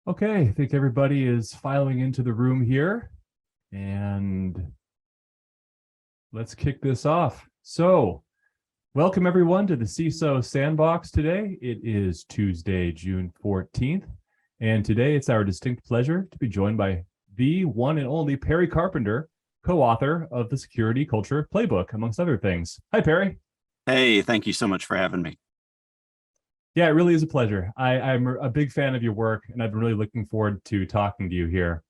Okay, I think everybody is filing into the room here, and let's kick this off. So, welcome everyone to the CISO Sandbox today. It is Tuesday, June 14th, and today it's our distinct pleasure to be joined by the one and only Perry Carpenter, co-author of the Security Culture Playbook, amongst other things. Hi, Perry. Hey, thank you so much for having me. Yeah, it really is a pleasure. I'm a big fan of your work, and I've been really looking forward to talking to you here.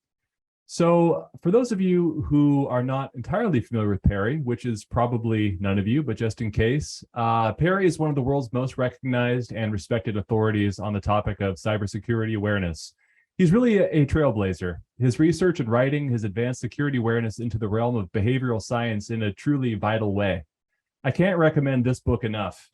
So, for those of you who are not entirely familiar with Perry, which is probably none of you, but just in case, Perry is one of the world's most recognized and respected authorities on the topic of cybersecurity awareness. He's really a trailblazer. His research and writing has advanced security awareness into the realm of behavioral science in a truly vital way. I can't recommend this book enough.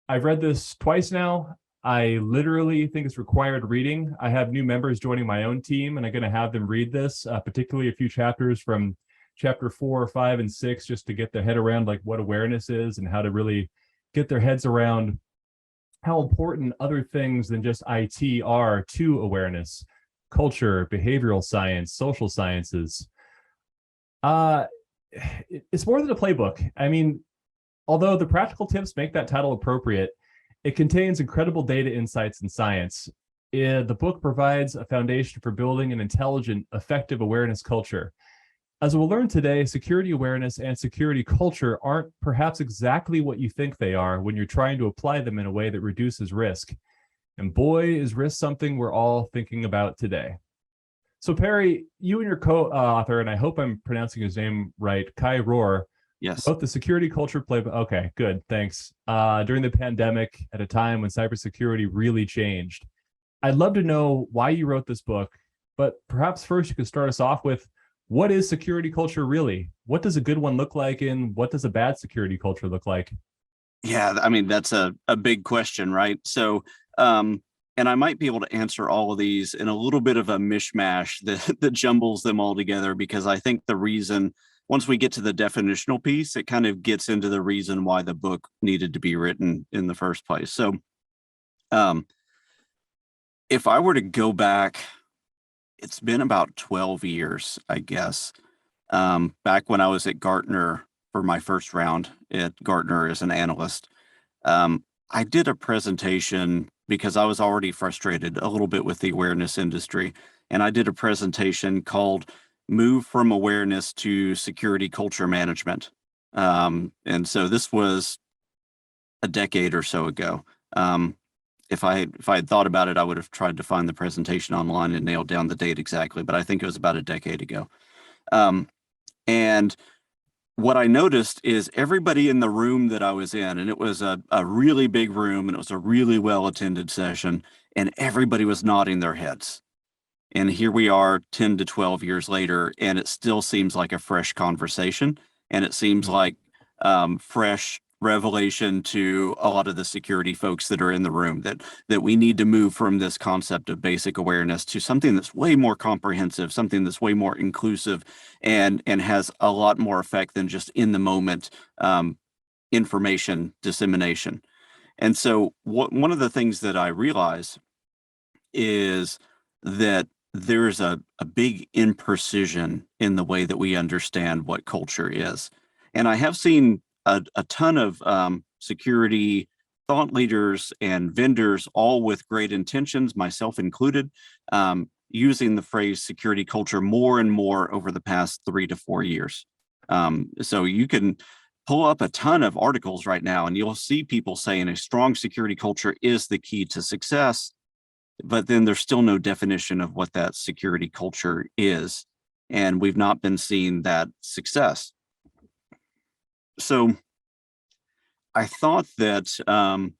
I've read this twice now. I literally think it's required reading. I have new members joining my own team, and I'm going to have them read this, particularly a few chapters from chapter 4, 5, and 6, just to get their head around like what awareness is and how to really get their heads around how important other things than just IT are to awareness: culture, behavioral science, social sciences. It's more than a playbook. I mean, although the practical tips make that title appropriate, it contains incredible data insights and science. The book provides a foundation for building an intelligent, effective awareness culture. As we'll learn today, security awareness and security culture aren't perhaps exactly what you think they are when you're trying to apply them in a way that reduces risk. And boy, is risk something we're all thinking about today. So Perry, you and your co-author, and I hope I'm pronouncing his name right, Kai Rohr, Yes. wrote the Security Culture Playbook. Okay, good, thanks. During the pandemic, at a time when cybersecurity really changed. I'd love to know why you wrote this book, but perhaps first you could start us off with, what is security culture really? What does a good one look like, and what does a bad security culture look like? Yeah, I mean, that's a big question, right? So, and I might be able to answer all of these in a little bit of a mishmash that jumbles them all together, because I think the reason, once we get to the definitional piece, it kind of gets into the reason why the book needed to be written in the first place. So, if I were to go back, it's been about 12 years, I guess. Back when I was at Gartner for my first round at Gartner as an analyst, I did a presentation because I was already frustrated a little bit with the awareness industry. And I did a presentation called Move from Awareness to Security Culture Management. And so this was a decade or so ago. If I had thought about it, I would have tried to find the presentation online and nailed down the date exactly, but I think it was about a decade ago. And what I noticed is everybody in the room that I was in, and it was a really big room, and it was a really well-attended session, and everybody was nodding their heads. And here we are 10 to 12 years later, and it still seems like a fresh conversation. And it seems like fresh revelation to a lot of the security folks that are in the room, that we need to move from this concept of basic awareness to something that's way more comprehensive, something that's way more inclusive, and has a lot more effect than just in the moment information dissemination. And so one of the things that I realize is that there's a big imprecision in the way that we understand what culture is. And I have seen a ton of security thought leaders and vendors, all with great intentions, myself included, using the phrase security culture more and more over the past 3 to 4 years. So you can pull up a ton of articles right now, and you'll see people saying a strong security culture is the key to success. But then there's still no definition of what that security culture is. And we've not been seeing that success. So I thought that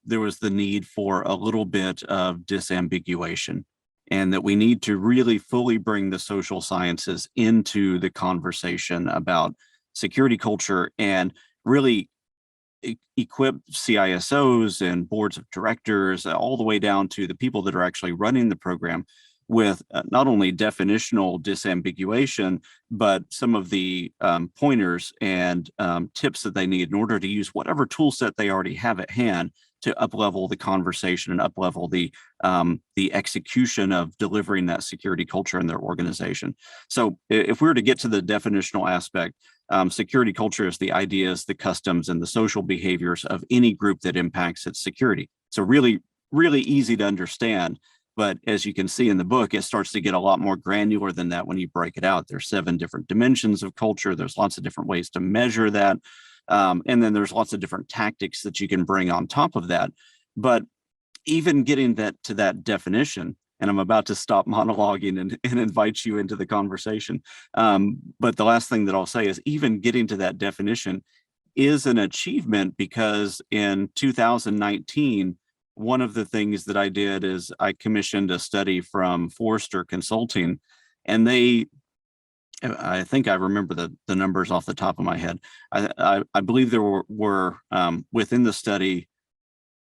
there was the need for a little bit of disambiguation, and that we need to really fully bring the social sciences into the conversation about security culture, and really equip CISOs and boards of directors, all the way down to the people that are actually running the program, with not only definitional disambiguation, but some of the pointers and tips that they need in order to use whatever tool set they already have at hand to up-level the conversation and up-level the execution of delivering that security culture in their organization. So if we were to get to the definitional aspect, security culture is the ideas, the customs, and the social behaviors of any group that impacts its security. So really, really easy to understand. But as you can see in the book, it starts to get a lot more granular than that when you break it out. There's 7 different dimensions of culture. There's lots of different ways to measure that. And then there's lots of different tactics that you can bring on top of that. But even getting that to that definition, and I'm about to stop monologuing and invite you into the conversation. But the last thing that I'll say is even getting to that definition is an achievement, because in 2019, one of the things that I did is I commissioned a study from Forrester Consulting, and I think I remember the numbers off the top of my head. I believe there were within the study,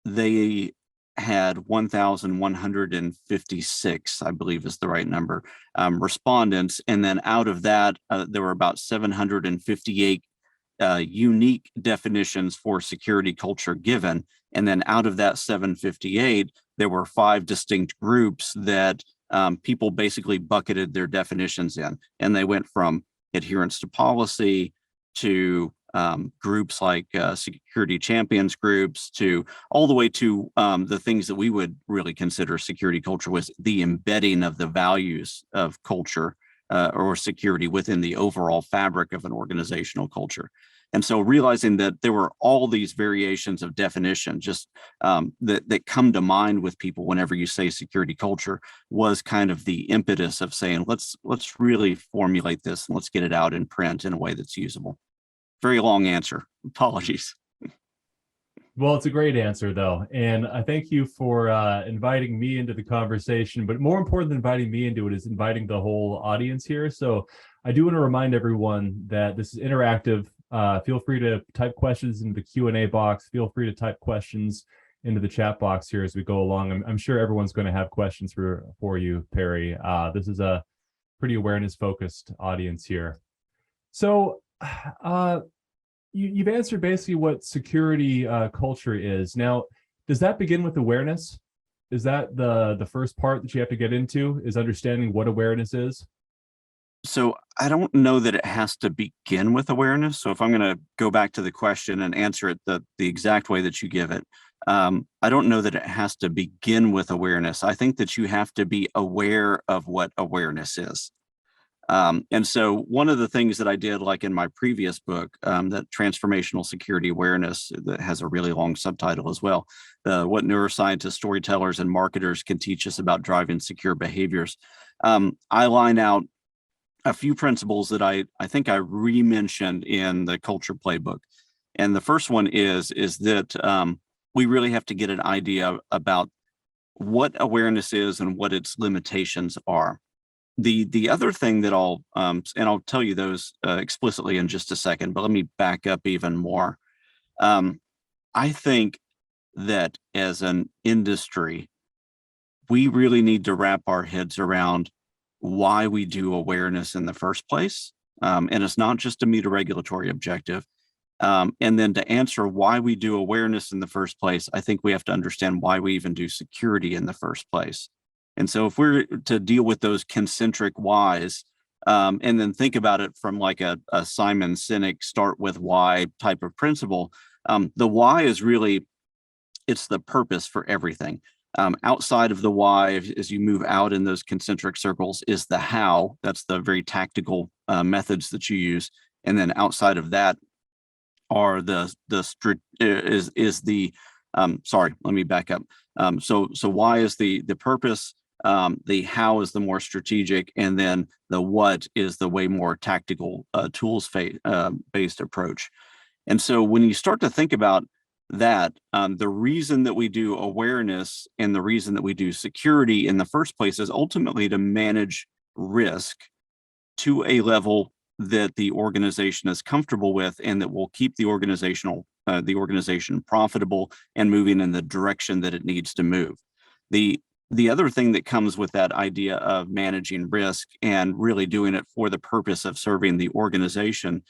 they had 1,156, I believe is the right number, respondents. And then out of that, there were about 758 unique definitions for security culture given. And then out of that 758, there were 5 distinct groups that people basically bucketed their definitions in. And they went from adherence to policy to groups like security champions groups, to all the way to the things that we would really consider security culture, was the embedding of the values of culture or security within the overall fabric of an organizational culture. And so realizing that there were all these variations of definition just that come to mind with people whenever you say security culture was kind of the impetus of saying, let's really formulate this and let's get it out in print in a way that's usable. Very long answer. Apologies. Well, it's a great answer, though. And I thank you for inviting me into the conversation. But more important than inviting me into it is inviting the whole audience here. So I do want to remind everyone that this is interactive. Feel free to type questions into the Q&A box. Feel free to type questions into the chat box here as we go along. I'm sure everyone's going to have questions for you, Perry. This is a pretty awareness-focused audience here. So you've answered basically what security culture is. Now, does that begin with awareness? Is that the first part that you have to get into, is understanding what awareness is? So I don't know that it has to begin with awareness. So if I'm going to go back to the question and answer it the exact way that you give it, I don't know that it has to begin with awareness. I think that you have to be aware of what awareness is. And so one of the things that I did, like in my previous book, that Transformational Security Awareness, that has a really long subtitle as well, what neuroscientists, storytellers, and marketers can teach us about driving secure behaviors. I line out a few principles that I think I re-mentioned in the Culture Playbook. And the first one is that we really have to get an idea about what awareness is and what its limitations are. The other thing that and I'll tell you those explicitly in just a second, but let me back up even more. I think that as an industry, we really need to wrap our heads around why we do awareness in the first place. And it's not just to meet a regulatory objective. And then to answer why we do awareness in the first place, I think we have to understand why we even do security in the first place. And so if we're to deal with those concentric whys, and then think about it from like a Simon Sinek start with why type of principle, the why is really, it's the purpose for everything. Outside of the why, as you move out in those concentric circles, is the how. That's the very tactical methods that you use. And then outside of that are sorry, let me back up. So why is the purpose, the how is the more strategic, and then the what is the way more tactical tools based approach. And so when you start to think about that, the reason that we do awareness and the reason that we do security in the first place is ultimately to manage risk to a level that the organization is comfortable with and that will keep the organization profitable and moving in the direction that it needs to move. The other thing that comes with that idea of managing risk and really doing it for the purpose of serving the organization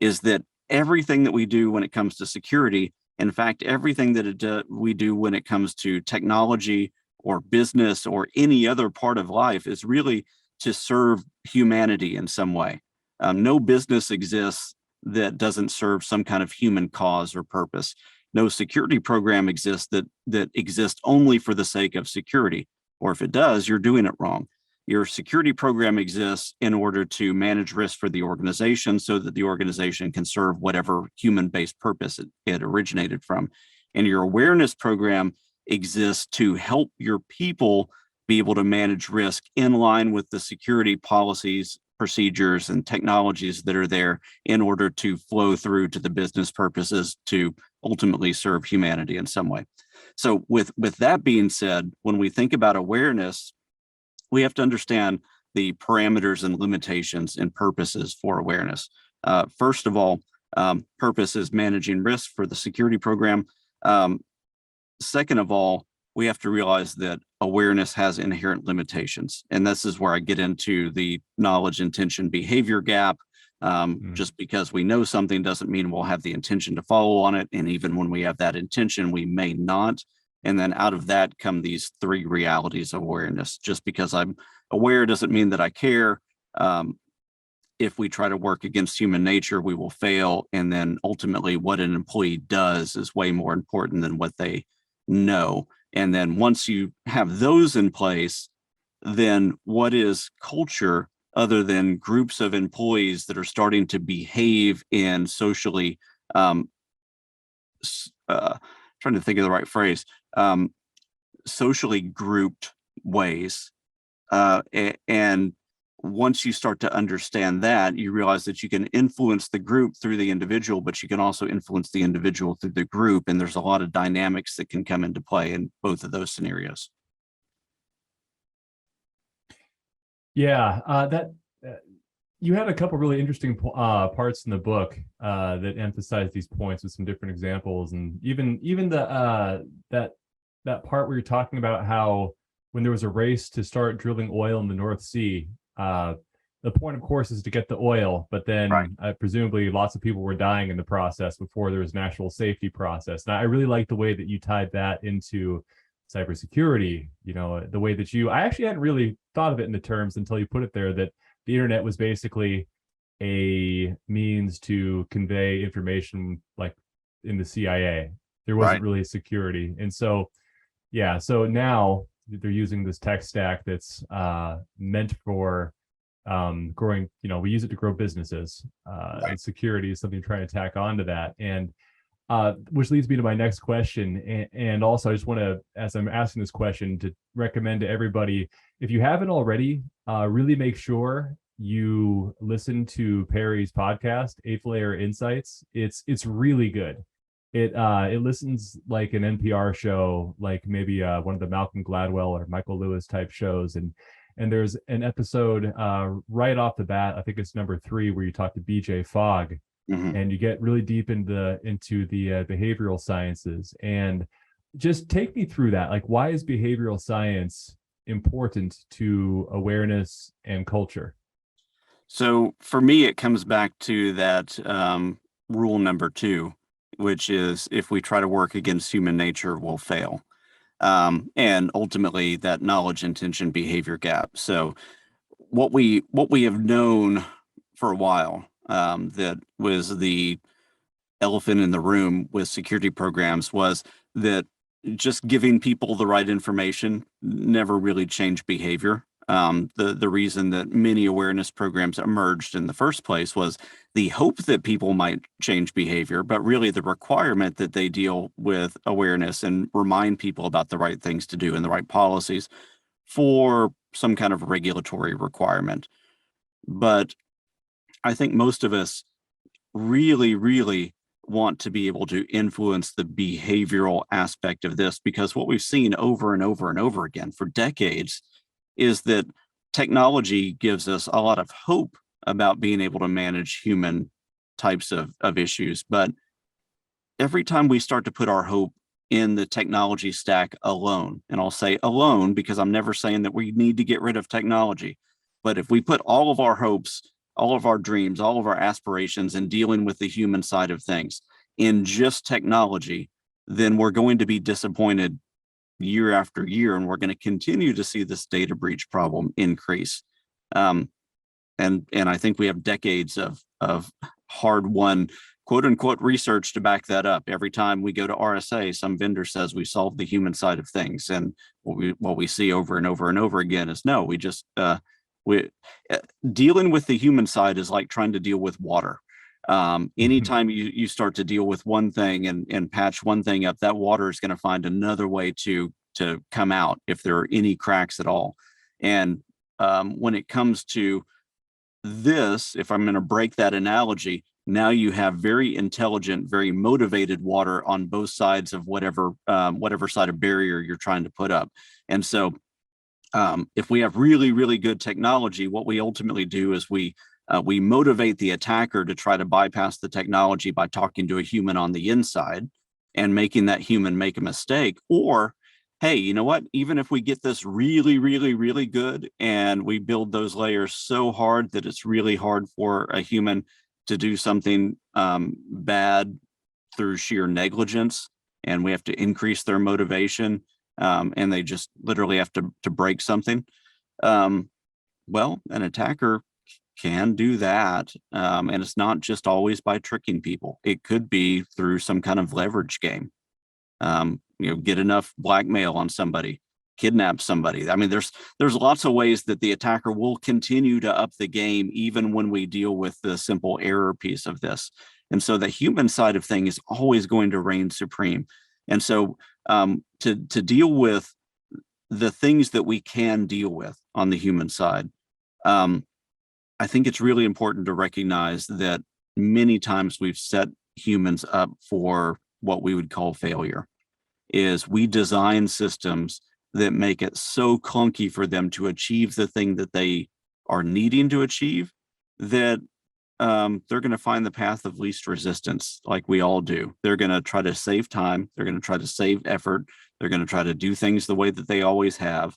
is that everything that we do when it comes to security In fact, everything that we do when it comes to technology or business or any other part of life is really to serve humanity in some way. No business exists that doesn't serve some kind of human cause or purpose. No security program exists that exists only for the sake of security. Or if it does, you're doing it wrong. Your security program exists in order to manage risk for the organization so that the organization can serve whatever human-based purpose it originated from. And your awareness program exists to help your people be able to manage risk in line with the security policies, procedures, and technologies that are there in order to flow through to the business purposes to ultimately serve humanity in some way. So with that being said, when we think about awareness, we have to understand the parameters and limitations and purposes for awareness. First of all, purpose is managing risk for the security program. Second of all, we have to realize that awareness has inherent limitations. And this is where I get into the knowledge, intention, behavior gap. Just because we know something doesn't mean we'll have the intention to follow on it. And even when we have that intention, we may not. And then out of that come these three realities of awareness. Just because I'm aware doesn't mean that I care. If we try to work against human nature, we will fail. And then ultimately what an employee does is way more important than what they know. And then once you have those in place, then what is culture other than groups of employees that are starting to behave in socially, trying to think of the right phrase, socially grouped ways. And once you start to understand that, you realize that you can influence the group through the individual, but you can also influence the individual through the group. And there's a lot of dynamics that can come into play in both of those scenarios. Yeah, you had a couple really interesting parts in the book that emphasize these points with some different examples, and even the that part where you're talking about how when there was a race to start drilling oil in the North Sea, the point, of course, is to get the oil, but then right. Presumably lots of people were dying in the process before there was an actual safety process. And I really like the way that you tied that into cybersecurity. You know, the way that I actually hadn't really thought of it in the terms until you put it there, that the internet was basically a means to convey information, like in the CIA. There wasn't really security. And so, yeah, so now they're using this tech stack that's meant for growing, we use it to grow businesses, and security is something trying to tack onto that. And which leads me to my next question. And also I just want to, as I'm asking this question, to recommend to everybody, if you haven't already, really make sure you listen to Perry's podcast, Eighth Layer Insights. It's really good. It listens like an NPR show, like maybe one of the Malcolm Gladwell or Michael Lewis type shows. And there's an episode right off the bat, I think it's number 3, where you talk to BJ Fogg, and you get really deep into the behavioral sciences. And just take me through that. Like, why is behavioral science important to awareness and culture? So for me, it comes back to that rule number 2, which is if we try to work against human nature, we'll fail. And ultimately that knowledge, intention, behavior gap. So what we have known for a while, that was the elephant in the room with security programs, was that just giving people the right information never really changed behavior. The reason that many awareness programs emerged in the first place was the hope that people might change behavior, but really the requirement that they deal with awareness and remind people about the right things to do and the right policies for some kind of regulatory requirement. But I think most of us really, really want to be able to influence the behavioral aspect of this, because what we've seen over and over and over again for decades is that technology gives us a lot of hope about being able to manage human types of issues. But every time we start to put our hope in the technology stack alone, and I'll say alone because I'm never saying that we need to get rid of technology, but if we put all of our hopes, all of our dreams, all of our aspirations in dealing with the human side of things, in just technology, then we're going to be disappointed year after year, and we're going to continue to see this data breach problem increase. And I think we have decades of hard-won quote unquote research to back that up. Every time we go to RSA, some vendor says we solved the human side of things, and what we see over and over and over again is no. Dealing with the human side is like trying to deal with water. Anytime you start to deal with one thing and patch one thing up, that water is going to find another way to come out if there are any cracks at all. And when it comes to this, if I'm going to break that analogy, now you have very intelligent, very motivated water on both sides of whatever side of barrier you're trying to put up. And so if we have really, really good technology, what we ultimately do is we motivate the attacker to try to bypass the technology by talking to a human on the inside and making that human make a mistake. Or, hey, you know what? Even if we get this really, really, really good and we build those layers so hard that it's really hard for a human to do something bad through sheer negligence, and we have to increase their motivation, and they just literally have to break something. Well, an attacker can do that, and it's not just always by tricking people. It could be through some kind of leverage game. Get enough blackmail on somebody, kidnap somebody. I mean, there's lots of ways that the attacker will continue to up the game, even when we deal with the simple error piece of this. And so the human side of thing is always going to reign supreme. And so to deal with the things that we can deal with on the human side, I think it's really important to recognize that many times we've set humans up for what we would call failure. Is we design systems that make it so clunky for them to achieve the thing that they are needing to achieve that they're going to find the path of least resistance, like we all do. They're going to try to save time. They're going to try to save effort. They're going to try to do things the way that they always have,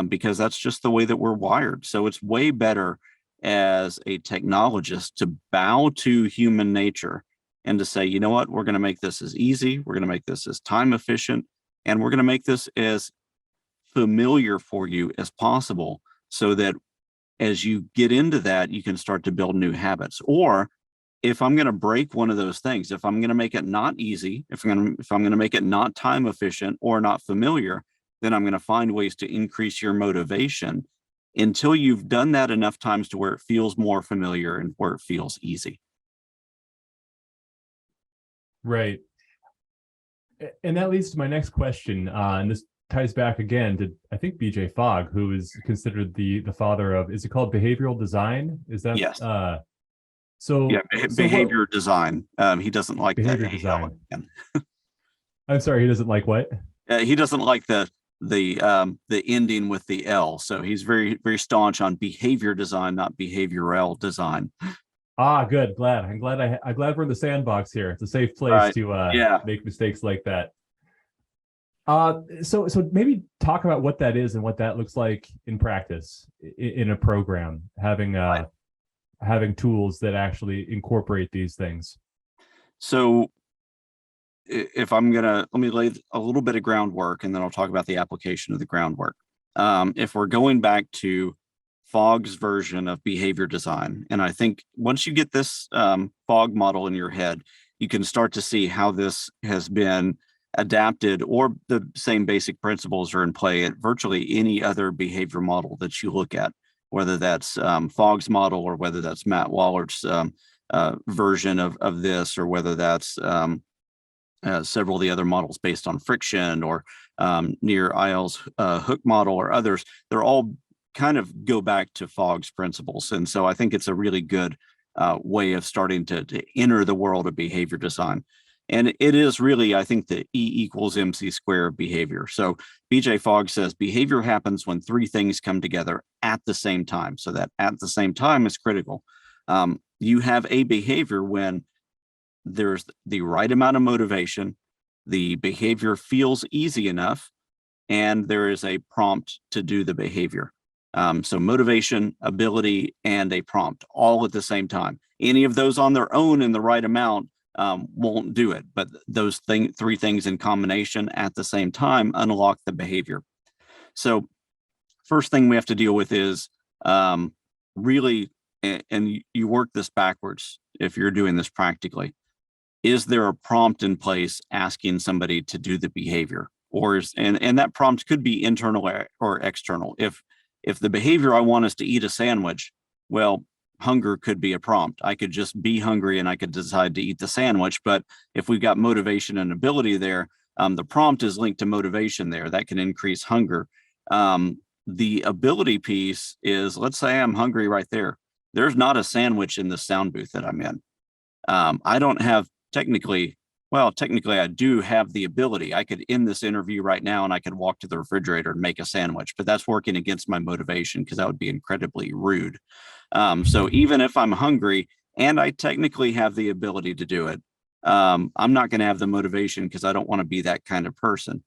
because that's just the way that we're wired. So it's way better as a technologist to bow to human nature and to say, you know what, we're going to make this as easy, we're going to make this as time efficient, and we're going to make this as familiar for you as possible, so that as you get into that, you can start to build new habits. Or if I'm going to break one of those things, if I'm going to make it not easy, if I'm going to make it not time efficient or not familiar, then I'm going to find ways to increase your motivation until you've done that enough times to where it feels more familiar and where it feels easy. Right. And that leads to my next question. And this ties back again to, I think, BJ Fogg, who is considered the father of, is it called behavioral design? Is that? Yes. Behavior design. He doesn't like behavior design. I'm sorry, he doesn't like what? He doesn't like the ending with the L. So he's very, very staunch on behavior design, not behavioral design. Ah, good. I'm glad we're in the sandbox here. It's a safe place to make mistakes like that. So maybe talk about what that is and what that looks like in practice in a program, having tools that actually incorporate these things. So if I'm let me lay a little bit of groundwork, and then I'll talk about the application of the groundwork. If we're going back to Fogg's version of behavior design, and I think once you get this Fogg model in your head, you can start to see how this has been adapted, or the same basic principles are in play at virtually any other behavior model that you look at, whether that's Fogg's model or whether that's Matt Wallert's version of this, or whether that's several of the other models based on friction, or Nir Eyal's hook model, or others. They're all kind of go back to Fogg's principles. And so I think it's a really good way of starting to enter the world of behavior design. And it is really, I think, the E = MC squared of behavior. So BJ Fogg says behavior happens when three things come together at the same time. So that at the same time is critical. You have a behavior when there's the right amount of motivation, the behavior feels easy enough, and there is a prompt to do the behavior. So motivation, ability, and a prompt all at the same time. Any of those on their own in the right amount won't do it. But those three things in combination at the same time unlock the behavior. So first thing we have to deal with is really, and you work this backwards if you're doing this practically. Is there a prompt in place asking somebody to do the behavior? And that prompt could be internal or external. If the behavior I want is to eat a sandwich, well, hunger could be a prompt. I could just be hungry and I could decide to eat the sandwich. But if we've got motivation and ability there, the prompt is linked to motivation there. That can increase hunger. The ability piece is, let's say I'm hungry right there. There's not a sandwich in the sound booth that I'm in. I don't have technically I do have the ability. I could end this interview right now and I could walk to the refrigerator and make a sandwich, but that's working against my motivation because that would be incredibly rude. So even if I'm hungry and I technically have the ability to do it, I'm not going to have the motivation because I don't want to be that kind of person.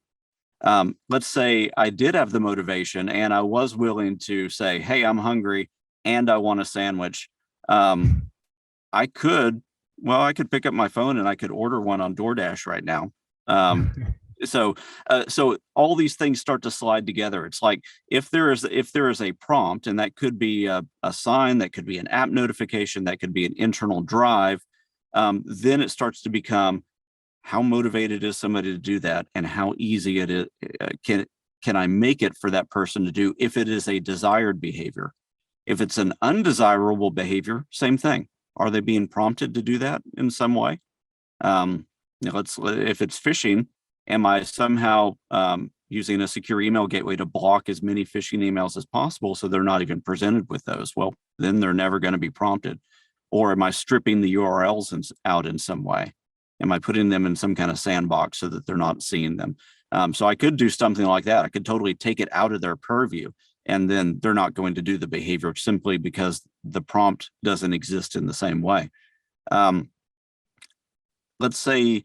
Let's say I did have the motivation and I was willing to say, hey, I'm hungry and I want a sandwich. I could pick up my phone and I could order one on DoorDash right now. So all these things start to slide together. It's like if there is a prompt, and that could be a sign, that could be an app notification, that could be an internal drive, then it starts to become how motivated is somebody to do that, and how easy it is can I make it for that person to do if it is a desired behavior. If it's an undesirable behavior, same thing. Are they being prompted to do that in some way? If it's phishing, am I somehow using a secure email gateway to block as many phishing emails as possible so they're not even presented with those? Well, then they're never going to be prompted. Or am I stripping the URLs out in some way? Am I putting them in some kind of sandbox so that they're not seeing them? So I could do something like that. I could totally take it out of their purview, and then they're not going to do the behavior simply because the prompt doesn't exist in the same way. Let's say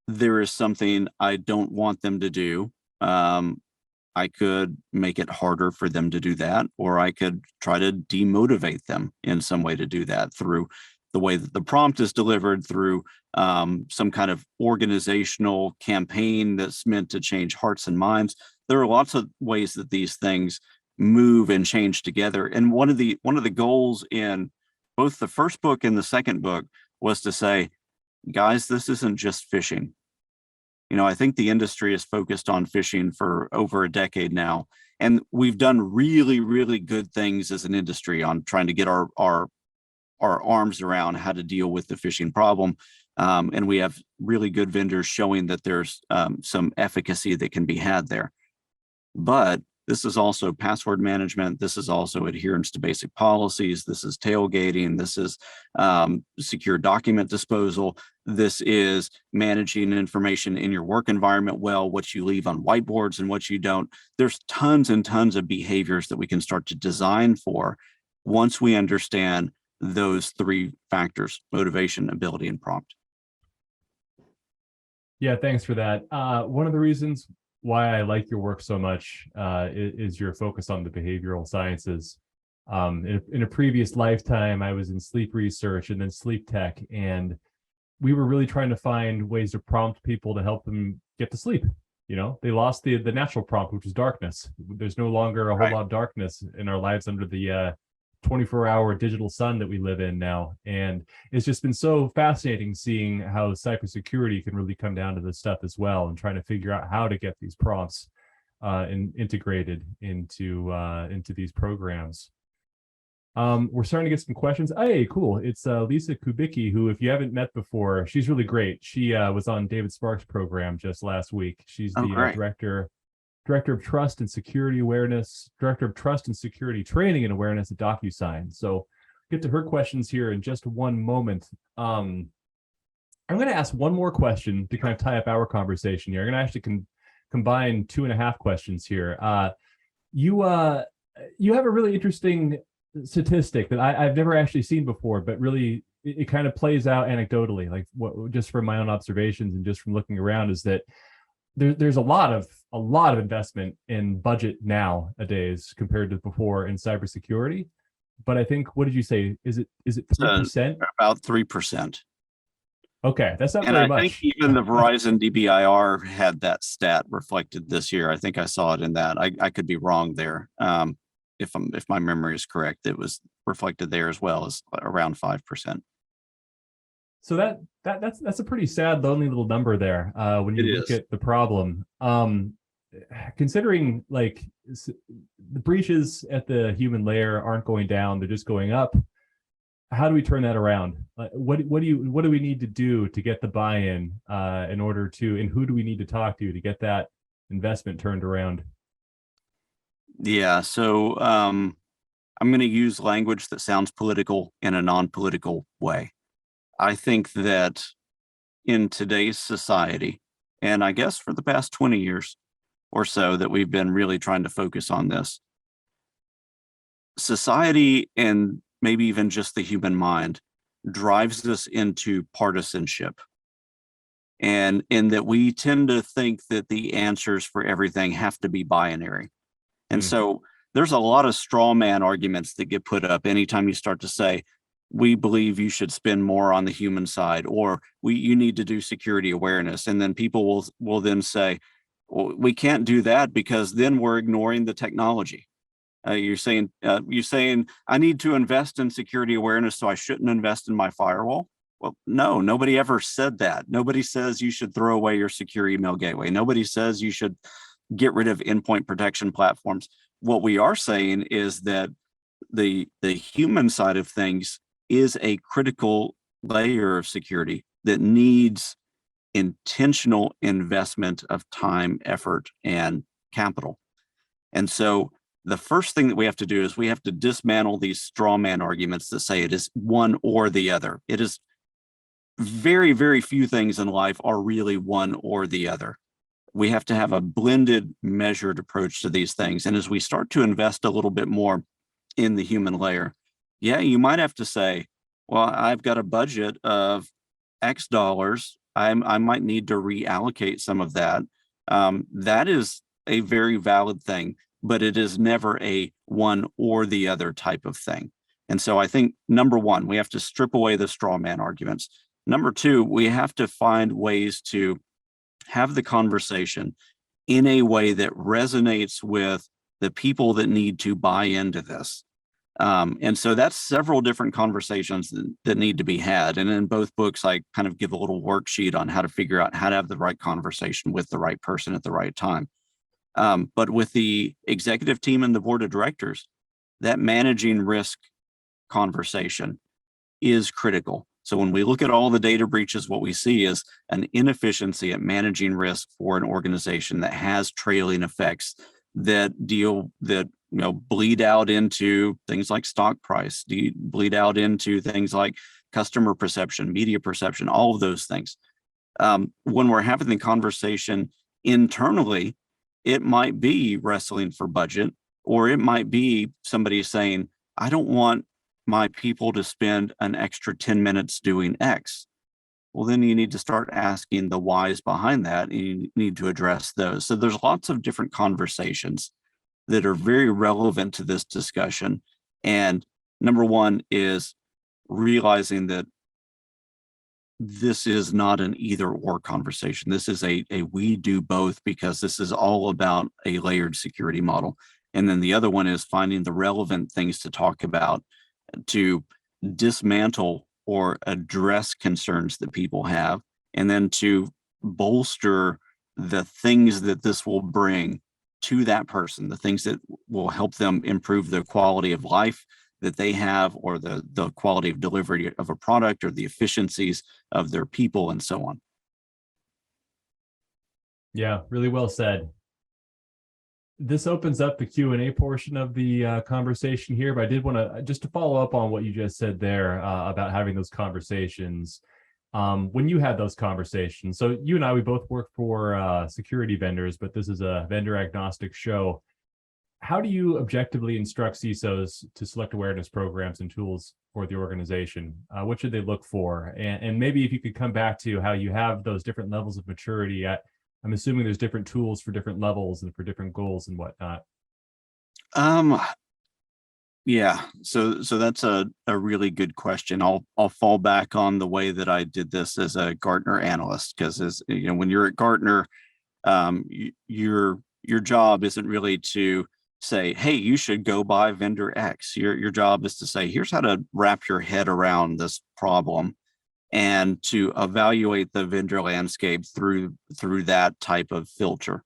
there is something I don't want them to do. I could make it harder for them to do that, or I could try to demotivate them in some way to do that through the way that the prompt is delivered, through some kind of organizational campaign that's meant to change hearts and minds. There are lots of ways that these things move and change together. And one of the goals in both the first book and the second book was to say, guys, this isn't just phishing. I think the industry is focused on phishing for over a decade now, and we've done really, really good things as an industry on trying to get our arms around how to deal with the phishing problem. And we have really good vendors showing that there's some efficacy that can be had there. But this is also password management. This is also adherence to basic policies. This is tailgating. This is secure document disposal. This is managing information in your work environment well, what you leave on whiteboards and what you don't. There's tons and tons of behaviors that we can start to design for once we understand those three factors: motivation, ability, and prompt. Yeah, thanks for that. One of the reasons why I like your work so much is your focus on the behavioral sciences. In a previous lifetime, I was in sleep research and then sleep tech, and we were really trying to find ways to prompt people to help them get to sleep. They lost the natural prompt, which is darkness. There's no longer a whole lot of darkness in our lives under the 24-hour digital sun that we live in now. And it's just been so fascinating seeing how cybersecurity can really come down to this stuff as well, and trying to figure out how to get these prompts integrated into these programs. We're starting to get some questions. Hey, cool. It's Lisa Kubicki, who, if you haven't met before, she's really great. She was on David Sparks' program just last week. She's the Director of Trust and Security Awareness, Director of Trust and Security Training and Awareness at DocuSign. So get to her questions here in just one moment. I'm going to ask one more question to kind of tie up our conversation here. I'm going to actually combine 2.5 questions here. You have a really interesting statistic that I've never actually seen before, but really it kind of plays out anecdotally, like just from my own observations and just from looking around, is that there's a lot of investment in budget nowadays compared to before in cybersecurity. But I think, what did you say? Is it 3%? About 3%. Okay, that's not And very I think much. even the Verizon DBIR had that stat reflected this year. I think I saw it in that. I could be wrong there. If my memory is correct, it was reflected there as well as around 5%. So that's a pretty sad, lonely little number there when It you look is. at the problem. Considering like the breaches at the human layer aren't going down; they're just going up. How do we turn that around? What do we need to do to get the buy-in in order to, and who do we need to talk to get that investment turned around? Yeah. So I'm going to use language that sounds political in a non-political way. I think that in today's society, and I guess for the past 20 years or so that we've been really trying to focus on this, society and maybe even just the human mind drives us into partisanship. And in that we tend to think that the answers for everything have to be binary. And Hmm. so there's a lot of straw man arguments that get put up anytime you start to say, we believe you should spend more on the human side, or you need to do security awareness. And then people will then say, well, we can't do that because then we're ignoring the technology. You're saying I need to invest in security awareness, so I shouldn't invest in my firewall. Well, no, nobody ever said that. Nobody says you should throw away your secure email gateway. Nobody says you should get rid of endpoint protection platforms. What we are saying is that the human side of things is a critical layer of security that needs intentional investment of time, effort, and capital. And so the first thing that we have to do is we have to dismantle these straw man arguments that say it is one or the other. It is very, very few things in life are really one or the other. We have to have a blended, measured approach to these things. And as we start to invest a little bit more in the human layer, yeah, you might have to say, well, I've got a budget of X dollars. I might need to reallocate some of that. That is a very valid thing, but it is never a one or the other type of thing. And so I think number one, we have to strip away the straw man arguments. Number two, we have to find ways to have the conversation in a way that resonates with the people that need to buy into this. And so that's several different conversations that need to be had. And in both books, I kind of give a little worksheet on how to figure out how to have the right conversation with the right person at the right time. But with the executive team and the board of directors, that managing risk conversation is critical. So when we look at all the data breaches, what we see is an inefficiency at managing risk for an organization that has trailing effects that bleed out into things like stock price, bleed out into things like customer perception, media perception, all of those things. When we're having the conversation internally, it might be wrestling for budget, or it might be somebody saying, I don't want my people to spend an extra 10 minutes doing X. Well, then you need to start asking the whys behind that, and you need to address those. So there's lots of different conversations that are very relevant to this discussion. And number one is realizing that this is not an either or conversation. This is a we do both, because this is all about a layered security model. And then the other one is finding the relevant things to talk about to dismantle or address concerns that people have, and then to bolster the things that this will bring to that person, the things that will help them improve the quality of life that they have, or the quality of delivery of a product, or the efficiencies of their people, and so on. Yeah, really well said. This opens up the Q&A portion of the conversation here, but I did want to just to follow up on what you just said there about having those conversations. When you had those conversations, so you and I, we both work for security vendors, but this is a vendor agnostic show. How do you objectively instruct CISOs to select awareness programs and tools for the organization? What should they look for? And maybe if you could come back to how you have those different levels of maturity. I'm assuming there's different tools for different levels and for different goals and whatnot. Um, Yeah, so that's a really good question. I'll fall back on the way that I did this as a Gartner analyst, because as you know, when you're at Gartner, your job isn't really to say, hey, you should go buy vendor X. Your job is to say, here's how to wrap your head around this problem and to evaluate the vendor landscape through that type of filter.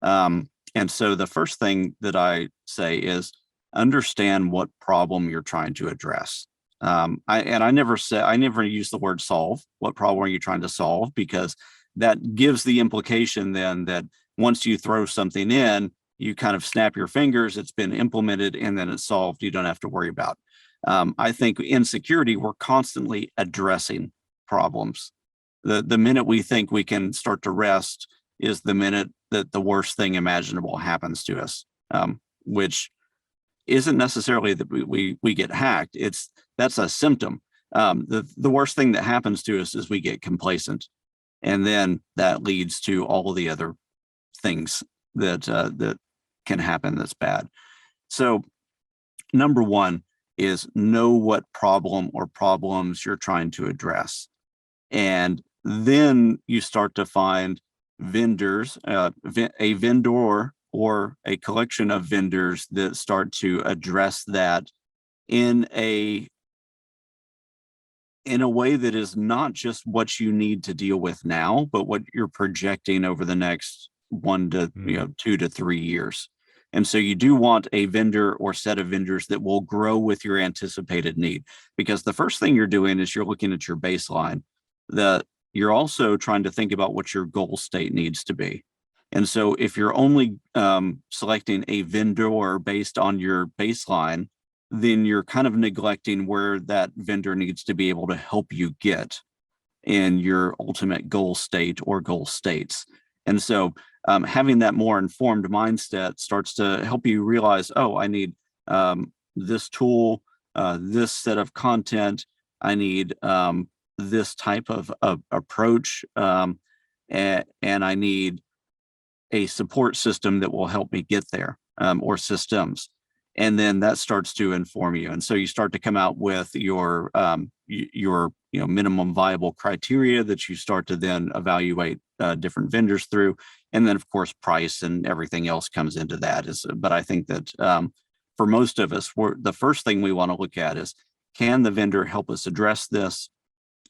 And so the first thing that I say is understand what problem you're trying to address. I never use the word solve. What problem are you trying to solve? Because that gives the implication then that once you throw something in, you kind of snap your fingers, it's been implemented, and then it's solved. You don't have to worry about. I think in security, we're constantly addressing problems. The minute we think we can start to rest is the minute that the worst thing imaginable happens to us, which isn't necessarily that we get hacked. That's a symptom. The worst thing that happens to us is we get complacent, and then that leads to all of the other things that can happen that's bad. So number one is know what problem or problems you're trying to address, and then you start to find vendors, a vendor or a collection of vendors that start to address that in a way that is not just what you need to deal with now, but what you're projecting over the next 2 to 3 years. And so you do want a vendor or set of vendors that will grow with your anticipated need, because the first thing you're doing is you're looking at your baseline. You're also trying to think about what your goal state needs to be. And so if you're only selecting a vendor based on your baseline, then you're kind of neglecting where that vendor needs to be able to help you get in your ultimate goal state or goal states. And so having that more informed mindset starts to help you realize, oh, I need this tool, this set of content, I need this type of approach, and I need a support system that will help me get there, or systems. And then that starts to inform you. And so you start to come out with your minimum viable criteria that you start to then evaluate different vendors through. And then of course, price and everything else comes into that. But I think that for most of us, the first thing we want to look at is, can the vendor help us address this?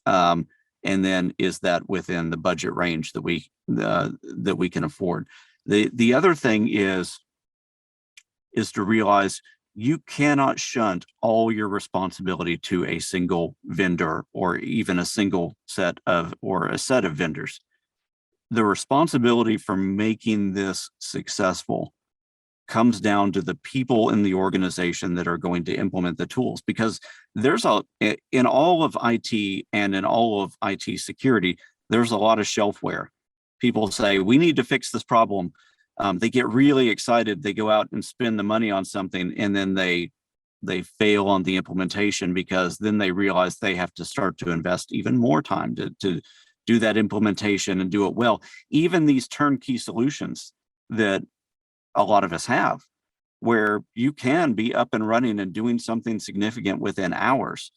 And then is that within the budget range that we can afford? The other thing is to realize you cannot shunt all your responsibility to a single vendor or even a single set of vendors. The responsibility for making this successful comes down to the people in the organization that are going to implement the tools, because in all of IT and in all of IT security, there's a lot of shelfware. People say, we need to fix this problem. They get really excited. They go out and spend the money on something, and then they fail on the implementation, because then they realize they have to start to invest even more time to do that implementation and do it well. Even these turnkey solutions that a lot of us have, where you can be up and running and doing something significant within hours,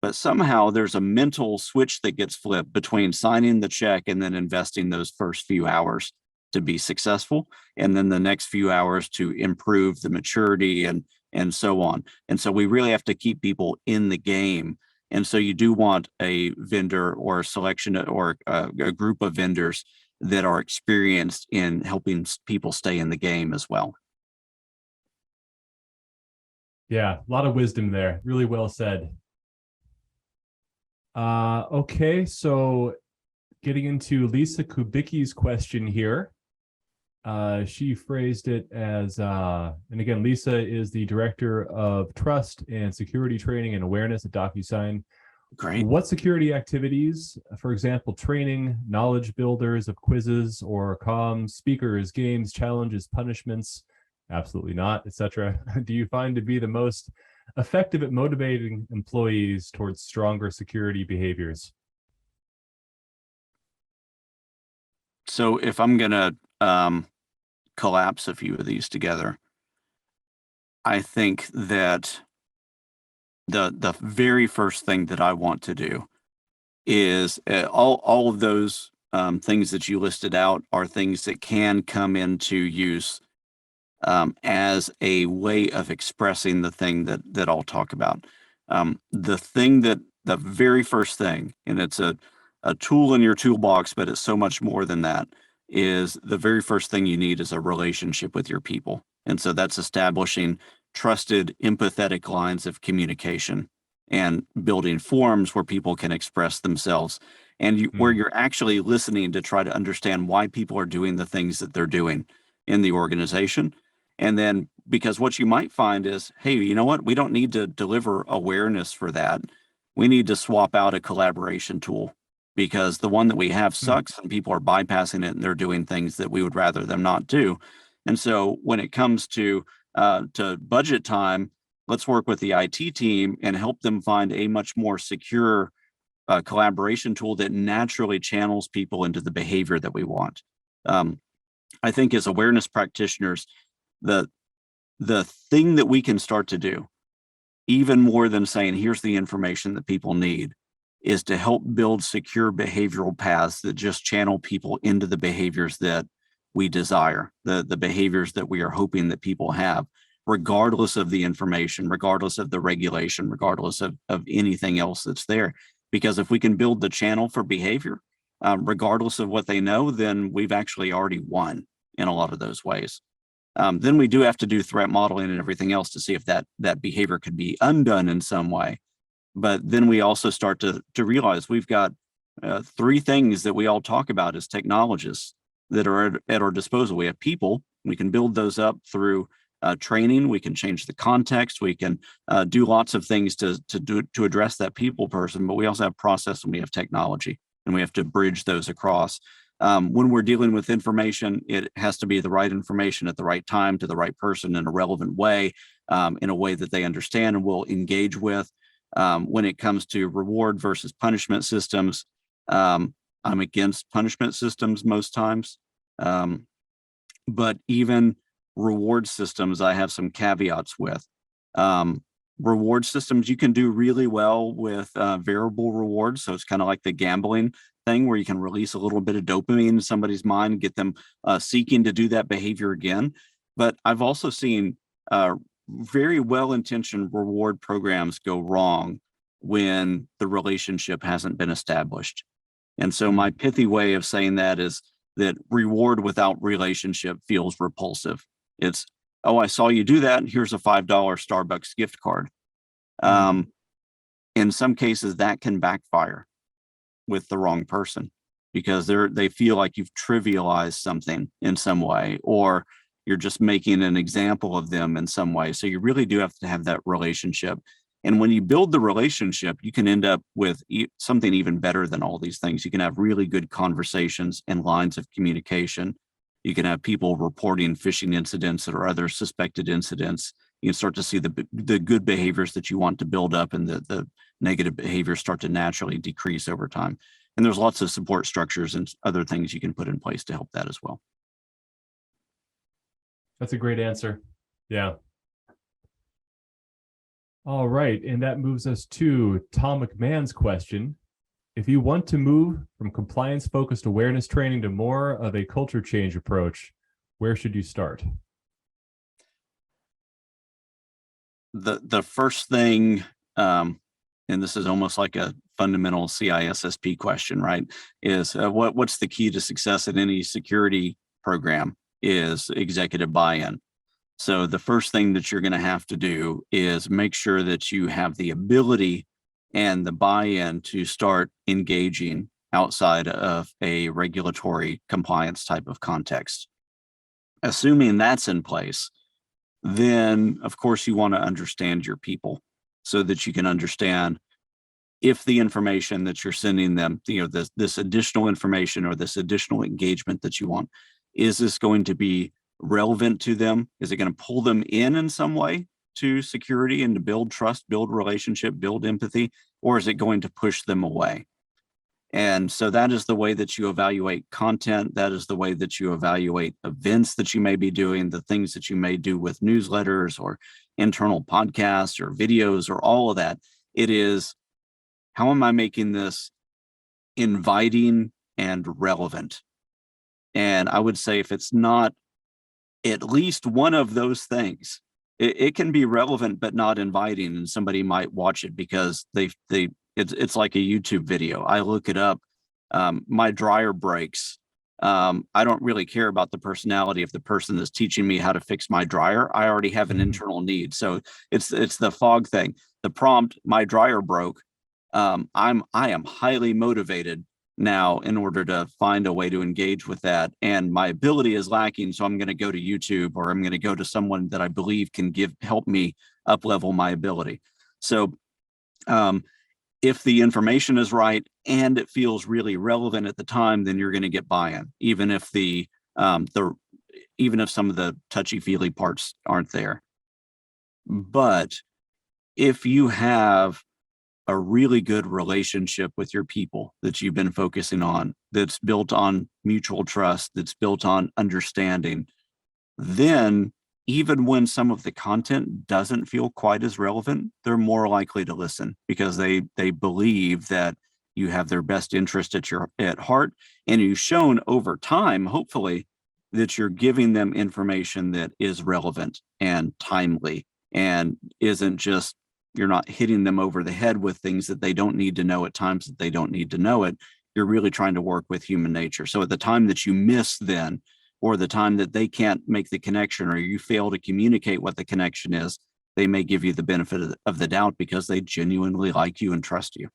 but somehow there's a mental switch that gets flipped between signing the check and then investing those first few hours to be successful, and then the next few hours to improve the maturity and so on. And so we really have to keep people in the game. And so you do want a vendor or a selection or a group of vendors that are experienced in helping people stay in the game as well. Yeah, a lot of wisdom there. Really well said. Okay, so getting into Lisa Kubicki's question here. She phrased it as, and again, Lisa is the Director of Trust and Security Training and Awareness at DocuSign. Great. What security activities, for example, training, knowledge builders of quizzes or comms, speakers, games, challenges, punishments, absolutely not, etc., do you find to be the most effective at motivating employees towards stronger security behaviors? So if I'm going to collapse a few of these together, I think that the very first thing that I want to do is all of those things that you listed out are things that can come into use as a way of expressing the thing that I'll talk about. The very first thing, and it's a tool in your toolbox, but it's so much more than that, is the very first thing you need is a relationship with your people. And so that's establishing trusted, empathetic lines of communication and building forums where people can express themselves and where you're actually listening to try to understand why people are doing the things that they're doing in the organization. And then, because what you might find is, hey, you know what? We don't need to deliver awareness for that. We need to swap out a collaboration tool because the one that we have sucks and people are bypassing it and they're doing things that we would rather them not do. And so when it comes to budget time, let's work with the IT team and help them find a much more secure collaboration tool that naturally channels people into the behavior that we want. I think as awareness practitioners, the thing that we can start to do, even more than saying, here's the information that people need, is to help build secure behavioral paths that just channel people into the behaviors that we desire, the behaviors that we are hoping that people have, regardless of the information, regardless of the regulation, regardless of anything else that's there. Because if we can build the channel for behavior, regardless of what they know, then we've actually already won in a lot of those ways. Then we do have to do threat modeling and everything else to see if that behavior could be undone in some way. But then we also start to realize we've got three things that we all talk about as technologists that are at our disposal. We have people. We can build those up through training. We can change the context. We can do lots of things to address that people person. But we also have process and we have technology, and we have to bridge those across. When we're dealing with information, it has to be the right information at the right time to the right person in a relevant way, in a way that they understand and will engage with. When it comes to reward versus punishment systems, I'm against punishment systems most times. But even reward systems, I have some caveats with. Reward systems, you can do really well with variable rewards. So it's kind of like the gambling thing where you can release a little bit of dopamine in somebody's mind and get them seeking to do that behavior again. But I've also seen very well-intentioned reward programs go wrong when the relationship hasn't been established. And so my pithy way of saying that is that reward without relationship feels repulsive. It's, oh, I saw you do that, and here's a $5 Starbucks gift card. In some cases, that can backfire with the wrong person because they feel like you've trivialized something in some way, or you're just making an example of them in some way. So you really do have to have that relationship. And when you build the relationship, you can end up with something even better than all these things. You can have really good conversations and lines of communication. You can have people reporting phishing incidents or other suspected incidents. You can start to see the good behaviors that you want to build up, and the negative behaviors start to naturally decrease over time. And there's lots of support structures and other things you can put in place to help that as well. That's a great answer. Yeah. All right. And that moves us to Tom McMahon's question. If you want to move from compliance-focused awareness training to more of a culture change approach, where should you start? The first thing, and this is almost like a fundamental CISSP question, right? Is what's the key to success in any security program is executive buy-in. So the first thing that you're going to have to do is make sure that you have the ability and the buy-in to start engaging outside of a regulatory compliance type of context. Assuming that's in place, then of course you want to understand your people so that you can understand if the information that you're sending them, this additional information or this additional engagement that you want, is this going to be relevant to them? Is it going to pull them in some way to security and to build trust, build relationship, build empathy, or is it going to push them away? And so that is the way that you evaluate content. That is the way that you evaluate events that you may be doing, the things that you may do with newsletters or internal podcasts or videos or all of that. It is, how am I making this inviting and relevant? And I would say if it's not at least one of those things, it can be relevant but not inviting, and somebody might watch it because it's like a YouTube video. I look it up. My dryer breaks. I don't really care about the personality of the person that's teaching me how to fix my dryer. I already have an internal need. So it's the fog thing. The prompt, my dryer broke. I am highly motivated now in order to find a way to engage with that. And my ability is lacking. So I'm going to go to YouTube, or I'm going to go to someone that I believe can help me up level my ability. So if the information is right and it feels really relevant at the time, then you're going to get buy-in, even if even if some of the touchy-feely parts aren't there. But if you have a really good relationship with your people that you've been focusing on, that's built on mutual trust, that's built on understanding, then even when some of the content doesn't feel quite as relevant, they're more likely to listen because they believe that you have their best interest at heart, and you've shown over time, hopefully, that you're giving them information that is relevant and timely and isn't just, you're not hitting them over the head with things that they don't need to know at times that they don't need to know it. You're really trying to work with human nature. So at the time that you miss then, or the time that they can't make the connection, or you fail to communicate what the connection is, they may give you the benefit of the doubt because they genuinely like you and trust you.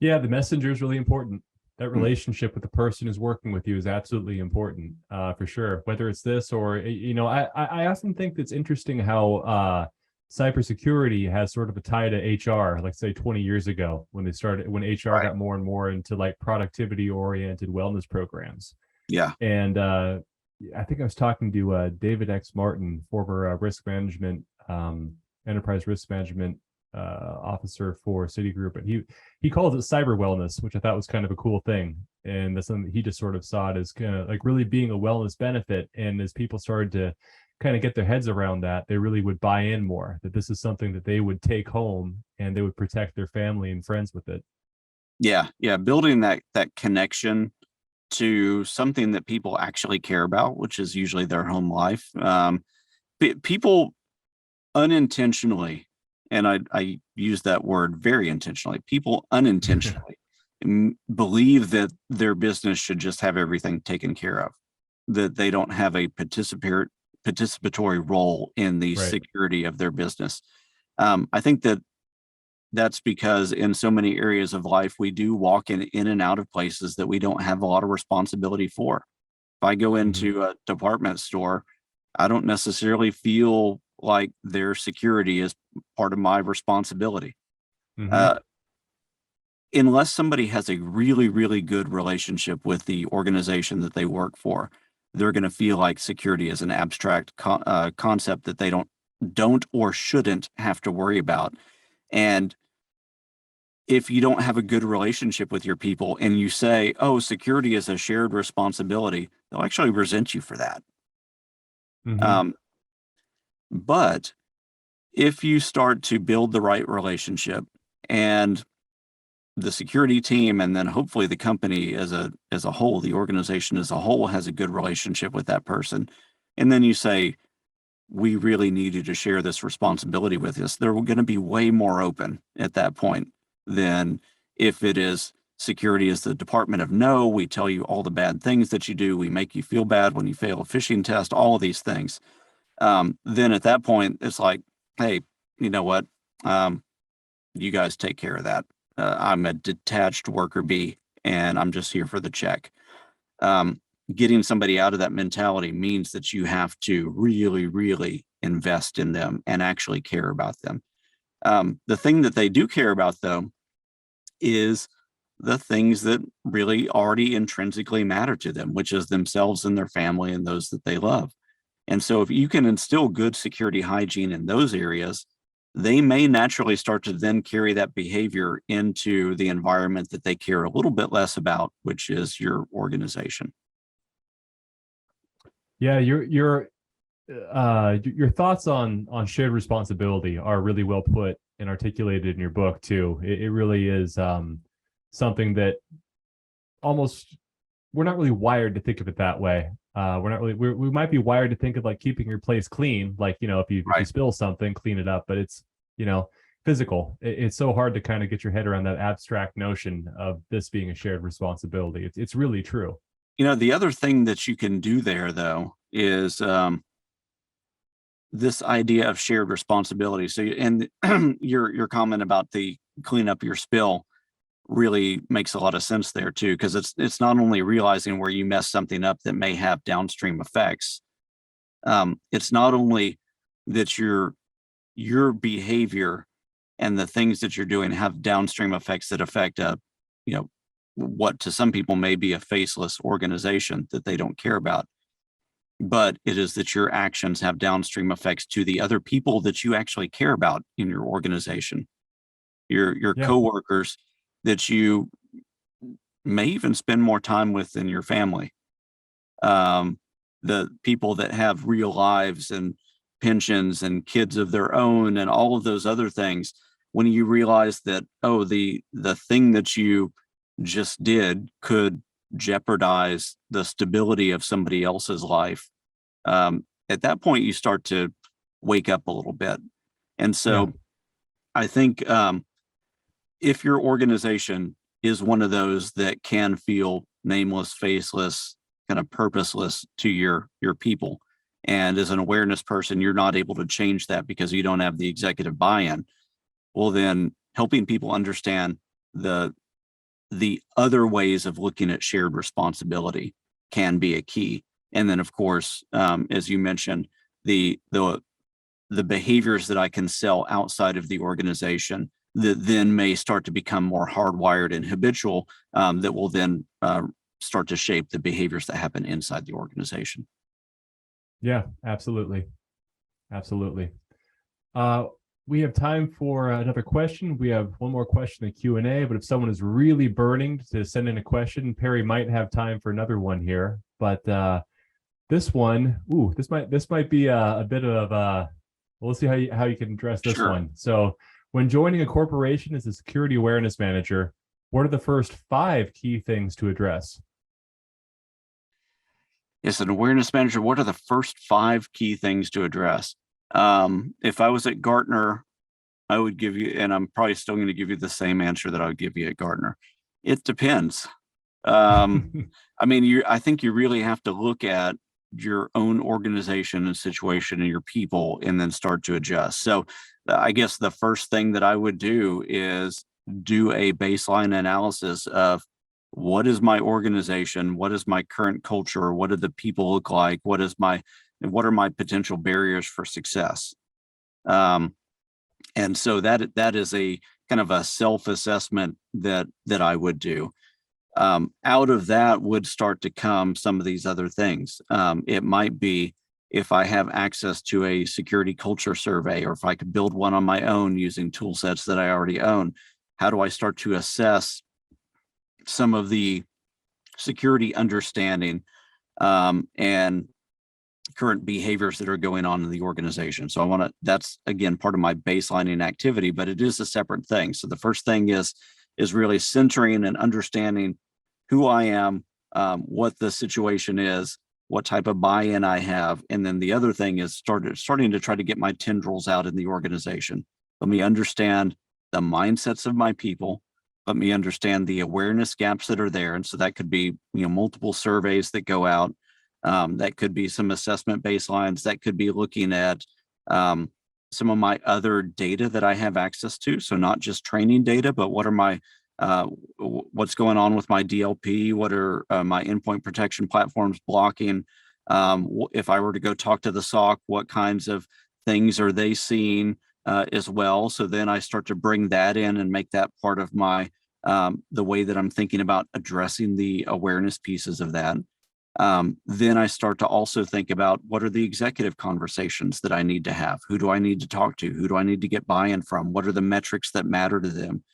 Yeah, the messenger is really important. That relationship with the person who's working with you is absolutely important, for sure. Whether it's this or, I often think it's interesting how cybersecurity has sort of a tie to HR, like say 20 years ago when HR got more and more into like productivity oriented wellness programs. Yeah. And I think I was talking to David X. Martin, former risk management, enterprise risk management officer for Citigroup, and he calls it cyber wellness, which I thought was kind of a cool thing. And that's something he just sort of saw it as kind of like really being a wellness benefit. And as people started to kind of get their heads around that, they really would buy in more, that this is something that they would take home and they would protect their family and friends with it. Yeah. Building that connection to something that people actually care about, which is usually their home life. People unintentionally, and I use that word very intentionally, people unintentionally believe that their business should just have everything taken care of, that they don't have a participatory role in the security of their business. I think that's because in so many areas of life, we do walk in and out of places that we don't have a lot of responsibility for. If I go into a department store, I don't necessarily feel like their security is part of my responsibility. Unless somebody has a really, really good relationship with the organization that they work for, they're going to feel like security is an abstract concept that they don't or shouldn't have to worry about. And if you don't have a good relationship with your people and you say, oh, security is a shared responsibility, they'll actually resent you for that. But if you start to build the right relationship, and the security team, and then hopefully the company as a whole, the organization as a whole, has a good relationship with that person, and then you say, we really need you to share this responsibility with us, they're going to be way more open at that point than if it is security is the department of no, we tell you all the bad things that you do, we make you feel bad when you fail a phishing test, all of these things. Then at that point, it's like, hey, you know what? You guys take care of that. I'm a detached worker bee, and I'm just here for the check. Getting somebody out of that mentality means that you have to really, really invest in them and actually care about them. The thing that they do care about, though, is the things that really already intrinsically matter to them, which is themselves and their family and those that they love. And so if you can instill good security hygiene in those areas, they may naturally start to then carry that behavior into the environment that they care a little bit less about, which is your organization. Yeah, your thoughts on shared responsibility are really well put and articulated in your book too. It really is something that almost we're not really wired to think of it that way. We're not really we might be wired to think of like keeping your place clean, like if you spill something, clean it up, but it's physical. It's so hard to kind of get your head around that abstract notion of this being a shared responsibility. It's really true. The other thing that you can do there, though, is this idea of shared responsibility. So, and your comment about the clean up your spill really makes a lot of sense there too, because it's not only realizing where you mess something up that may have downstream effects. It's not only that your behavior and the things that you're doing have downstream effects that affect what to some people may be a faceless organization that they don't care about, but it is that your actions have downstream effects to the other people that you actually care about in your organization, your Yeah. coworkers that you may even spend more time with than your family, the people that have real lives and pensions and kids of their own and all of those other things. When you realize that, oh, the thing that you just did could jeopardize the stability of somebody else's life, at that point you start to wake up a little bit. And so I think if your organization is one of those that can feel nameless, faceless, kind of purposeless to your people, and as an awareness person you're not able to change that because you don't have the executive buy-in, well, then helping people understand the other ways of looking at shared responsibility can be a key. And then, of course, as you mentioned, the behaviors that I can sell outside of the organization that then may start to become more hardwired and habitual, that will then start to shape the behaviors that happen inside the organization. Yeah, absolutely. Absolutely. We have time for another question. We have one more question in Q&A, but if someone is really burning to send in a question, Perry might have time for another one here. But this one, this might be a bit of we'll see how you can address this Sure. one. So when joining a corporation as a security awareness manager, what are the first 5 key things to address? As an awareness manager, what are the first 5 key things to address? If I was at Gartner, I would give you, and I'm probably still going to give you the same answer that I would give you at Gartner. It depends. I mean, I think you really have to look at your own organization and situation and your people and then start to adjust. So I guess the first thing that I would do is do a baseline analysis of what is my organization, what is my current culture, what do the people look like, what are my potential barriers for success. And so that is a kind of a self-assessment that I would do. Out of that would start to come some of these other things. It might be if I have access to a security culture survey, or if I could build one on my own using tool sets that I already own, how do I start to assess some of the security understanding and current behaviors that are going on in the organization? So that's again part of my baselining activity, but it is a separate thing. So the first thing is really centering and understanding who I am, what the situation is, what type of buy-in I have. And then the other thing is starting to try to get my tendrils out in the organization. Let me understand the mindsets of my people. Let me understand the awareness gaps that are there. And so that could be, multiple surveys that go out. That could be some assessment baselines. That could be looking at some of my other data that I have access to. So not just training data, but what are my what's going on with my DLP? What are my endpoint protection platforms blocking? If I were to go talk to the SOC, what kinds of things are they seeing as well? So then I start to bring that in and make that part of my the way that I'm thinking about addressing the awareness pieces of that. Then I start to also think about what are the executive conversations that I need to have? Who do I need to talk to? Who do I need to get buy-in from? What are the metrics that matter to them?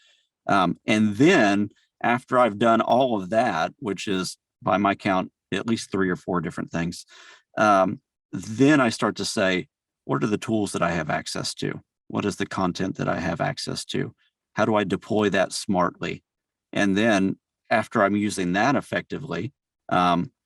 And then after I've done all of that, which is by my count, at least 3 or 4 different things, then I start to say, what are the tools that I have access to? What is the content that I have access to? How do I deploy that smartly? And then after I'm using that effectively,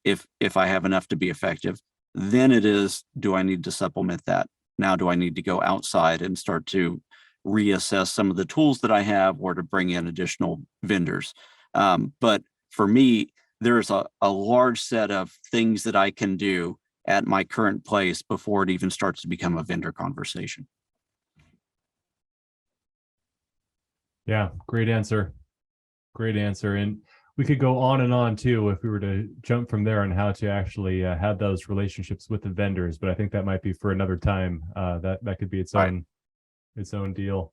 if I have enough to be effective, then it is, do I need to supplement that? Now, do I need to go outside and start to reassess some of the tools that I have or to bring in additional vendors? But for me, there's a large set of things that I can do at my current place before it even starts to become a vendor conversation. Yeah, great answer. Great answer. And we could go on and on too if we were to jump from there on how to actually have those relationships with the vendors. But I think that might be for another time. That could be its own deal.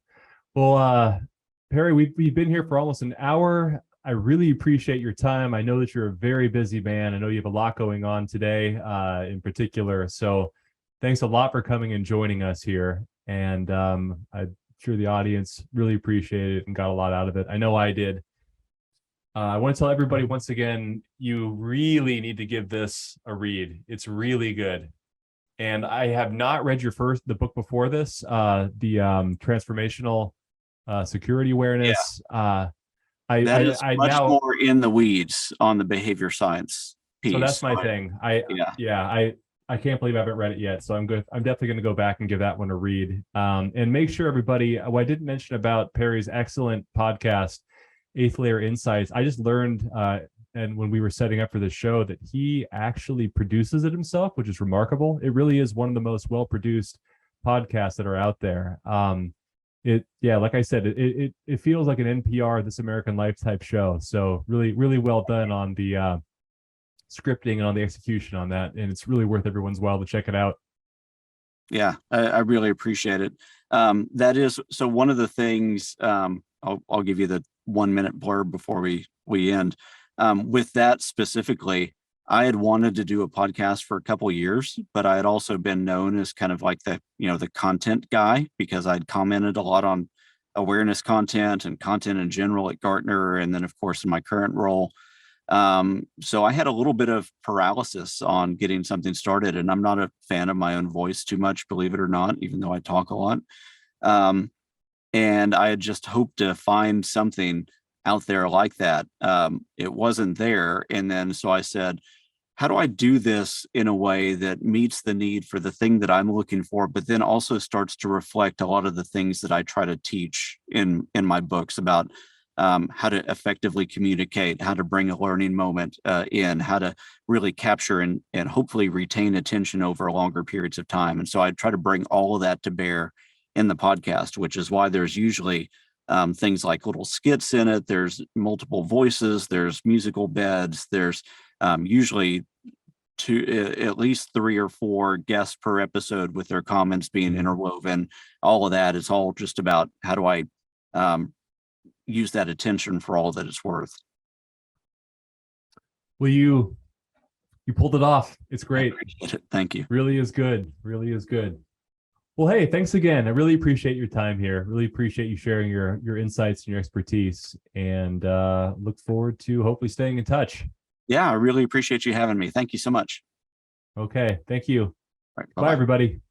Well, Perry, we've been here for almost an hour. I really appreciate your time. I know that you're a very busy man. I know you have a lot going on today, in particular. So, thanks a lot for coming and joining us here. And I'm sure the audience really appreciated it and got a lot out of it. I know I did. I want to tell everybody once again, you really need to give this a read. It's really good. And I have not read the book before this, the transformational security awareness. That is much more in the weeds on the behavior science piece. So that's my thing. I can't believe I haven't read it yet. So I'm definitely going to go back and give that one a read. And make sure everybody, what I didn't mention about Perry's excellent podcast, Eighth Layer Insights. I just learned, and when we were setting up for this show, that he actually produces it himself, which is remarkable. It really is one of the most well-produced podcasts that are out there. Like I said, it feels like an NPR, This American Life type show. So really, really well done on the scripting and on the execution on that. And it's really worth everyone's while to check it out. Yeah, I really appreciate it. That is, so one of the things, I'll give you the 1 minute blurb before we end. With that specifically, I had wanted to do a podcast for a couple of years, but I had also been known as kind of like the content guy, because I'd commented a lot on awareness content and content in general at Gartner. And then of course in my current role. So I had a little bit of paralysis on getting something started, and I'm not a fan of my own voice too much, believe it or not, even though I talk a lot. And I had just hoped to find something out there like that. It wasn't there. And then so I said, how do I do this in a way that meets the need for the thing that I'm looking for, but then also starts to reflect a lot of the things that I try to teach in my books about how to effectively communicate, how to bring a learning moment in, how to really capture and hopefully retain attention over longer periods of time. And so I try to bring all of that to bear in the podcast, which is why there's usually things like little skits in it. There's multiple voices, there's musical beds, there's usually at least 3 or 4 guests per episode with their comments being interwoven. All of that is all just about how do I use that attention for all that it's worth. Well, you pulled it off. It's great. Thank you. Really is good. Really is good. Well, hey, thanks again. I really appreciate your time here. Really appreciate you sharing your insights and your expertise, and look forward to hopefully staying in touch. Yeah, I really appreciate you having me. Thank you so much. Okay. Thank you. All right, bye everybody.